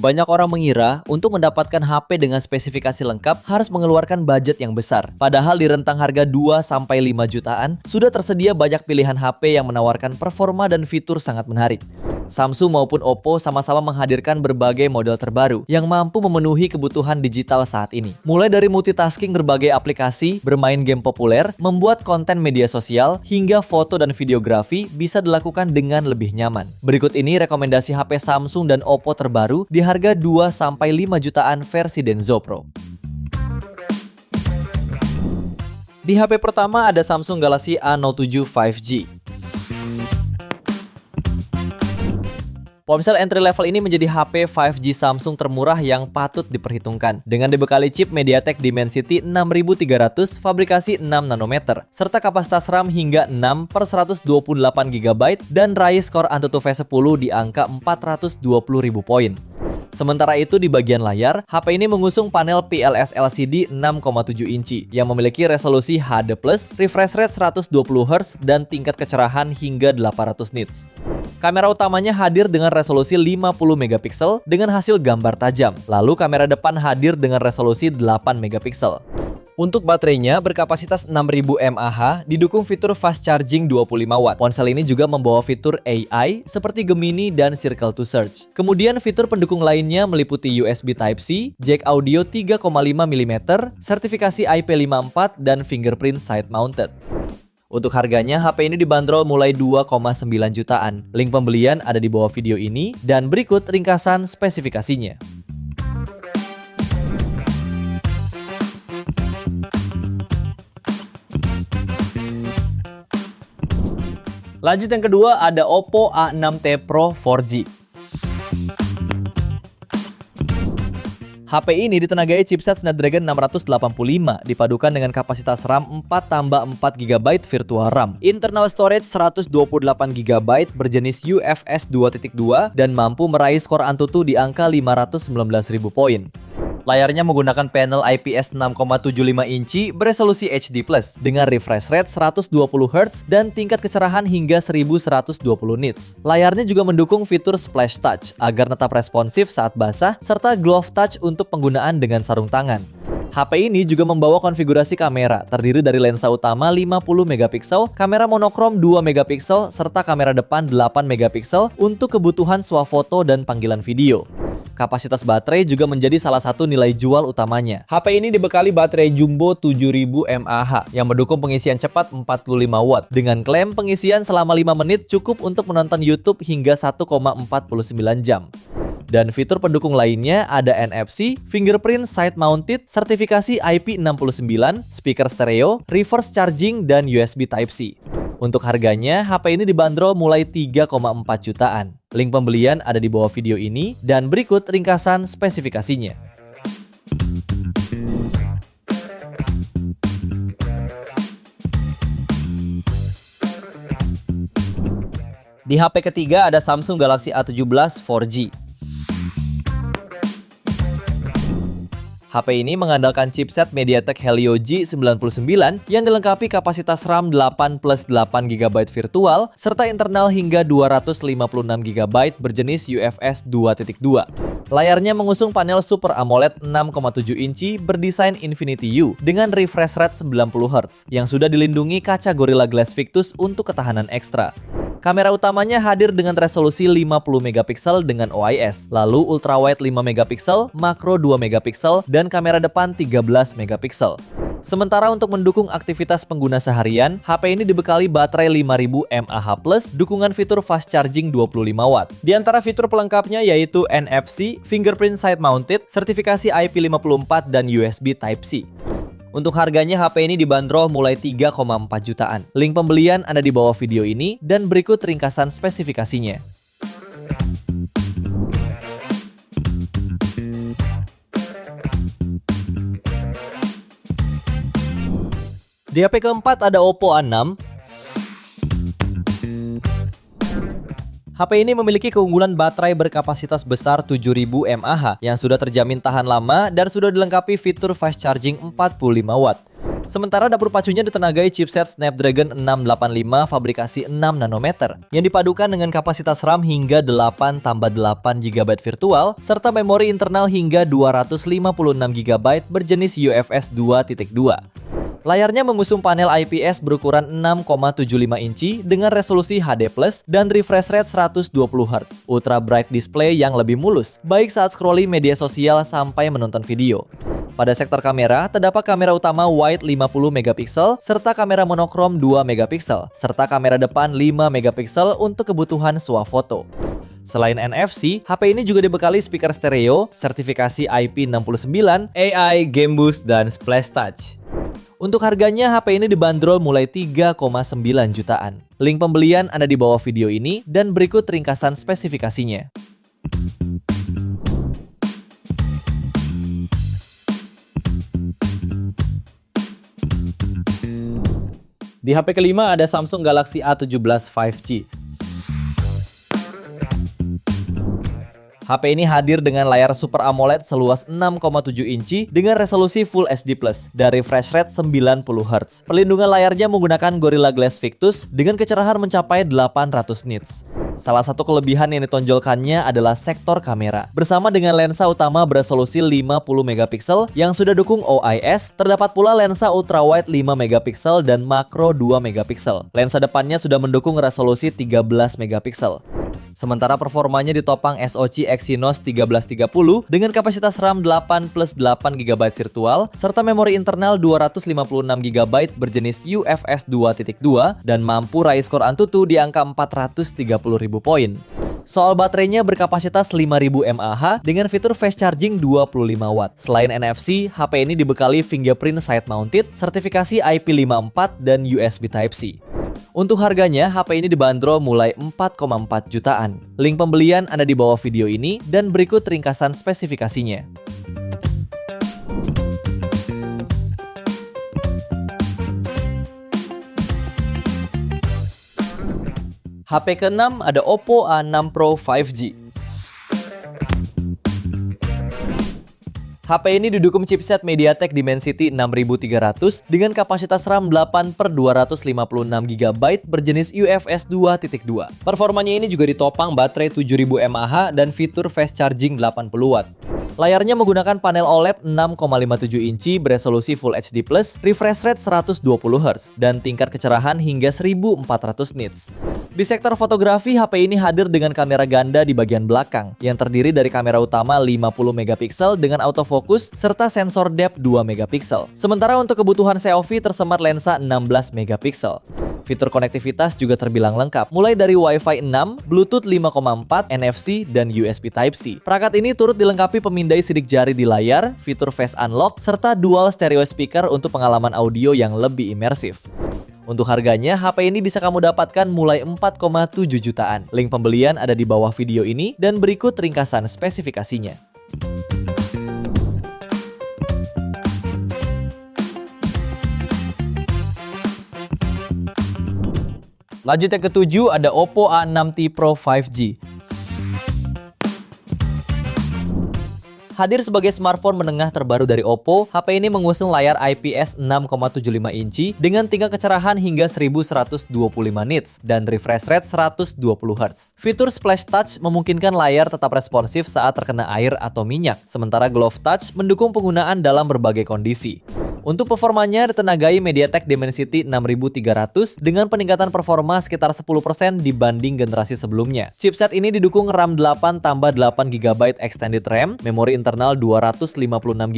Banyak orang mengira untuk mendapatkan HP dengan spesifikasi lengkap harus mengeluarkan budget yang besar. Padahal di rentang harga 2-5 jutaan, sudah tersedia banyak pilihan HP yang menawarkan performa dan fitur sangat menarik. Samsung maupun Oppo sama-sama menghadirkan berbagai model terbaru yang mampu memenuhi kebutuhan digital saat ini. Mulai dari multitasking berbagai aplikasi, bermain game populer, membuat konten media sosial, hingga foto dan videografi bisa dilakukan dengan lebih nyaman. Berikut ini rekomendasi HP Samsung dan Oppo terbaru di harga 2-5 jutaan versi Denso Pro. Di HP pertama ada Samsung Galaxy A07 5G. Ponsel entry level ini menjadi HP 5G Samsung termurah yang patut diperhitungkan. Dengan dibekali chip MediaTek Dimensity 6300 fabrikasi 6 nanometer, serta kapasitas RAM hingga 6/128 GB dan raih skor AnTuTu V10 di angka 420.000 poin. Sementara itu di bagian layar, HP ini mengusung panel PLS LCD 6,7 inci yang memiliki resolusi HD+, refresh rate 120Hz dan tingkat kecerahan hingga 800 nits. Kamera utamanya hadir dengan resolusi 50 megapiksel dengan hasil gambar tajam. Lalu kamera depan hadir dengan resolusi 8 megapiksel. Untuk baterainya berkapasitas 6000 mAh, didukung fitur fast charging 25 watt. Ponsel ini juga membawa fitur AI seperti Gemini dan Circle to Search. Kemudian fitur pendukung lainnya meliputi USB Type-C, jack audio 3,5 mm, sertifikasi IP54 dan fingerprint side mounted. Untuk harganya, HP ini dibanderol mulai 2,9 jutaan. Link pembelian ada di bawah video ini dan berikut ringkasan spesifikasinya. Lanjut yang kedua ada Oppo A6t Pro 4G. HP ini ditenagai chipset Snapdragon 685 dipadukan dengan kapasitas RAM 4+4 GB virtual RAM. Internal storage 128 GB berjenis UFS 2.2 dan mampu meraih skor AnTuTu di angka 519.000 poin. Layarnya menggunakan panel IPS 6,75 inci beresolusi HD+, dengan refresh rate 120Hz dan tingkat kecerahan hingga 1120 nits. Layarnya juga mendukung fitur Splash Touch agar tetap responsif saat basah, serta Glove Touch untuk penggunaan dengan sarung tangan. HP ini juga membawa konfigurasi kamera, terdiri dari lensa utama 50 megapiksel, kamera monokrom 2 megapiksel, serta kamera depan 8 megapiksel untuk kebutuhan swafoto dan panggilan video. Kapasitas baterai juga menjadi salah satu nilai jual utamanya. HP ini dibekali baterai jumbo 7000 mAh yang mendukung pengisian cepat 45 watt. Dengan klaim pengisian selama 5 menit cukup untuk menonton YouTube hingga 1,49 jam. Dan fitur pendukung lainnya ada NFC, fingerprint side mounted, sertifikasi IP69, speaker stereo, reverse charging, dan USB Type-C. Untuk harganya, HP ini dibanderol mulai 3,4 jutaan. Link pembelian ada di bawah video ini dan berikut ringkasan spesifikasinya. Di HP ketiga ada Samsung Galaxy A17 4G. HP ini mengandalkan chipset MediaTek Helio G99 yang dilengkapi kapasitas RAM 8+8 GB virtual serta internal hingga 256 GB berjenis UFS 2.2. Layarnya mengusung panel Super AMOLED 6,7 inci berdesain Infinity U dengan refresh rate 90Hz yang sudah dilindungi kaca Gorilla Glass Victus untuk ketahanan ekstra. Kamera utamanya hadir dengan resolusi 50 megapiksel dengan OIS, lalu ultrawide 5 megapiksel, makro 2 megapiksel, dan kamera depan 13 megapiksel. Sementara untuk mendukung aktivitas pengguna seharian, HP ini dibekali baterai 5000 mAh+, dukungan fitur fast charging 25 watt. Di antara fitur pelengkapnya yaitu NFC, fingerprint side mounted, sertifikasi IP54 dan USB Type-C. Untuk harganya HP ini dibanderol mulai 3,4 jutaan. Link pembelian ada di bawah video ini dan berikut ringkasan spesifikasinya. Di HP keempat ada Oppo A6. HP ini memiliki keunggulan baterai berkapasitas besar 7000 mAh yang sudah terjamin tahan lama dan sudah dilengkapi fitur fast charging 45 watt. Sementara dapur pacunya ditenagai chipset Snapdragon 685 fabrikasi 6 nanometer yang dipadukan dengan kapasitas RAM hingga 8 tambah 8 GB virtual serta memori internal hingga 256 GB berjenis UFS 2.2. Layarnya mengusung panel IPS berukuran 6,75 inci dengan resolusi HD+, dan refresh rate 120 Hz. Ultra bright display yang lebih mulus, baik saat scrolling media sosial sampai menonton video. Pada sektor kamera, terdapat kamera utama wide 50 megapiksel serta kamera monokrom 2 megapiksel, serta kamera depan 5 megapiksel untuk kebutuhan swafoto. Selain NFC, HP ini juga dibekali speaker stereo, sertifikasi IP69, AI, Game Boost, dan Splash Touch. Untuk harganya, HP ini dibanderol mulai 3,9 jutaan. Link pembelian ada di bawah video ini dan berikut ringkasan spesifikasinya. Di HP kelima ada Samsung Galaxy A17 5G. HP ini hadir dengan layar Super AMOLED seluas 6,7 inci dengan resolusi Full HD+, dan refresh rate 90 Hz. Perlindungan layarnya menggunakan Gorilla Glass Victus dengan kecerahan mencapai 800 nits. Salah satu kelebihan yang ditonjolkannya adalah sektor kamera. Bersama dengan lensa utama beresolusi 50 megapiksel yang sudah dukung OIS, terdapat pula lensa ultrawide 5 megapiksel dan makro 2 megapiksel. Lensa depannya sudah mendukung resolusi 13 megapiksel. Sementara performanya ditopang SoC Exynos 1330 dengan kapasitas RAM 8 plus 8 GB virtual serta memori internal 256 GB berjenis UFS 2.2 dan mampu raih skor Antutu di angka 430.000 poin. Soal baterainya berkapasitas 5000 mAh dengan fitur fast charging 25 watt. Selain NFC, HP ini dibekali fingerprint side mounted, sertifikasi IP54 dan USB Type-C. Untuk harganya, HP ini dibanderol mulai 4,4 jutaan. Link pembelian ada di bawah video ini dan berikut ringkasan spesifikasinya. HP ke-6 ada Oppo A6 Pro 5G. HP ini didukung chipset MediaTek Dimensity 6300 dengan kapasitas RAM 8/256 GB berjenis UFS 2.2. Performanya ini juga ditopang baterai 7000 mAh dan fitur fast charging 80 watt. Layarnya menggunakan panel OLED 6,57 inci beresolusi Full HD+, refresh rate 120 Hz, dan tingkat kecerahan hingga 1400 nits. Di sektor fotografi, HP ini hadir dengan kamera ganda di bagian belakang, yang terdiri dari kamera utama 50 megapiksel dengan autofocus serta sensor depth 2 megapiksel. Sementara untuk kebutuhan selfie tersemat lensa 16 megapiksel. Fitur konektivitas juga terbilang lengkap, mulai dari Wi-Fi 6, Bluetooth 5.4, NFC, dan USB Type-C. Perangkat ini turut dilengkapi pemindai sidik jari di layar, fitur Face Unlock, serta dual stereo speaker untuk pengalaman audio yang lebih imersif. Untuk harganya, HP ini bisa kamu dapatkan mulai 4,7 jutaan. Link pembelian ada di bawah video ini dan berikut ringkasan spesifikasinya. Lanjut yang ketujuh ada Oppo A6T Pro 5G. Hadir sebagai smartphone menengah terbaru dari Oppo, HP ini mengusung layar IPS 6,75 inci dengan tingkat kecerahan hingga 1125 nits dan refresh rate 120 Hz. Fitur Splash Touch memungkinkan layar tetap responsif saat terkena air atau minyak, sementara Glove Touch mendukung penggunaan dalam berbagai kondisi. Untuk performanya ditenagai MediaTek Dimensity 6300 dengan peningkatan performa sekitar 10% dibanding generasi sebelumnya. Chipset ini didukung RAM 8 tambah 8 GB extended RAM, memori internal 256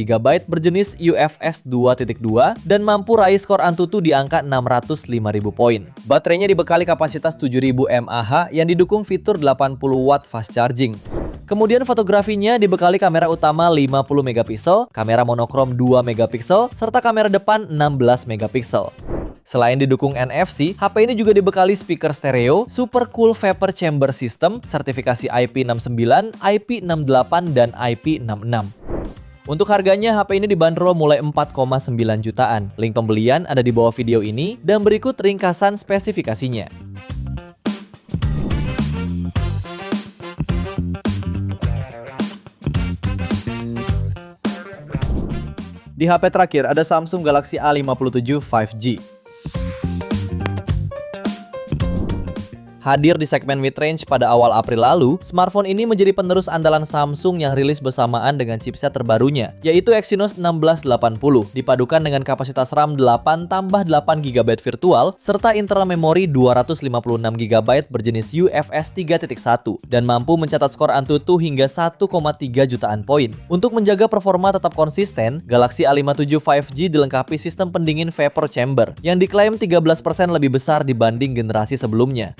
GB berjenis UFS 2.2 dan mampu raih skor Antutu di angka 605.000 poin. Baterainya dibekali kapasitas 7000 mAh yang didukung fitur 80 watt fast charging. Kemudian fotografinya dibekali kamera utama 50 megapiksel, kamera monokrom 2 megapiksel, serta kamera depan 16 megapiksel. Selain didukung NFC, HP ini juga dibekali speaker stereo, Super Cool Vapor Chamber System, sertifikasi IP69, IP68, dan IP66. Untuk harganya, HP ini dibanderol mulai 4,9 jutaan. Link pembelian ada di bawah video ini dan berikut ringkasan spesifikasinya. Di HP terakhir ada Samsung Galaxy A57 5G. Hadir di segmen mid-range pada awal April lalu, smartphone ini menjadi penerus andalan Samsung yang rilis bersamaan dengan chipset terbarunya, yaitu Exynos 1680, dipadukan dengan kapasitas RAM 8 tambah 8 GB virtual, serta internal memori 256 GB berjenis UFS 3.1, dan mampu mencatat skor Antutu hingga 1,3 jutaan poin. Untuk menjaga performa tetap konsisten, Galaxy A57 5G dilengkapi sistem pendingin vapor chamber, yang diklaim 13% lebih besar dibanding generasi sebelumnya.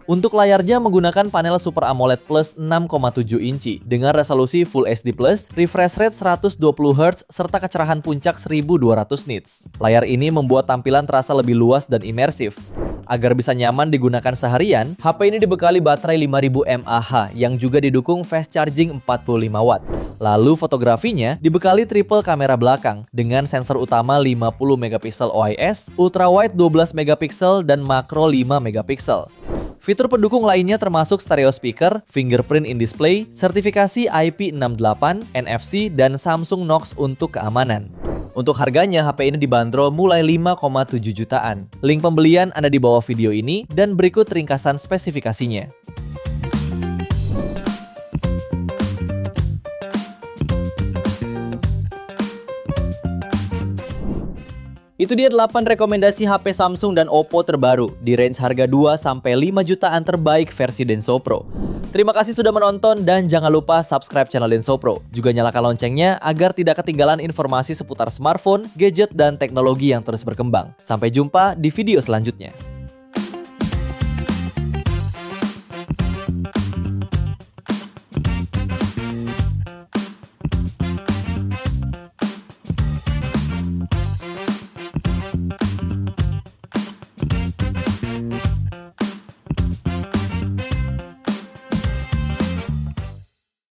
Untuk layarnya menggunakan panel Super AMOLED Plus 6,7 inci dengan resolusi Full HD+, refresh rate 120Hz, serta kecerahan puncak 1200 nits. Layar ini membuat tampilan terasa lebih luas dan imersif. Agar bisa nyaman digunakan seharian, HP ini dibekali baterai 5000 mAh yang juga didukung fast charging 45 watt. Lalu fotografinya dibekali triple kamera belakang dengan sensor utama 50 megapiksel OIS, ultrawide 12 megapiksel, dan makro 5 megapiksel. Fitur pendukung lainnya termasuk stereo speaker, fingerprint in display, sertifikasi IP68, NFC, dan Samsung Knox untuk keamanan. Untuk harganya, HP ini dibanderol mulai 5,7 jutaan. Link pembelian ada di bawah video ini, dan berikut ringkasan spesifikasinya. Itu dia 8 rekomendasi HP Samsung dan Oppo terbaru di range harga 2-5 jutaan terbaik versi Denso Pro. Terima kasih sudah menonton dan jangan lupa subscribe channel Denso Pro. Juga nyalakan loncengnya agar tidak ketinggalan informasi seputar smartphone, gadget, dan teknologi yang terus berkembang. Sampai jumpa di video selanjutnya.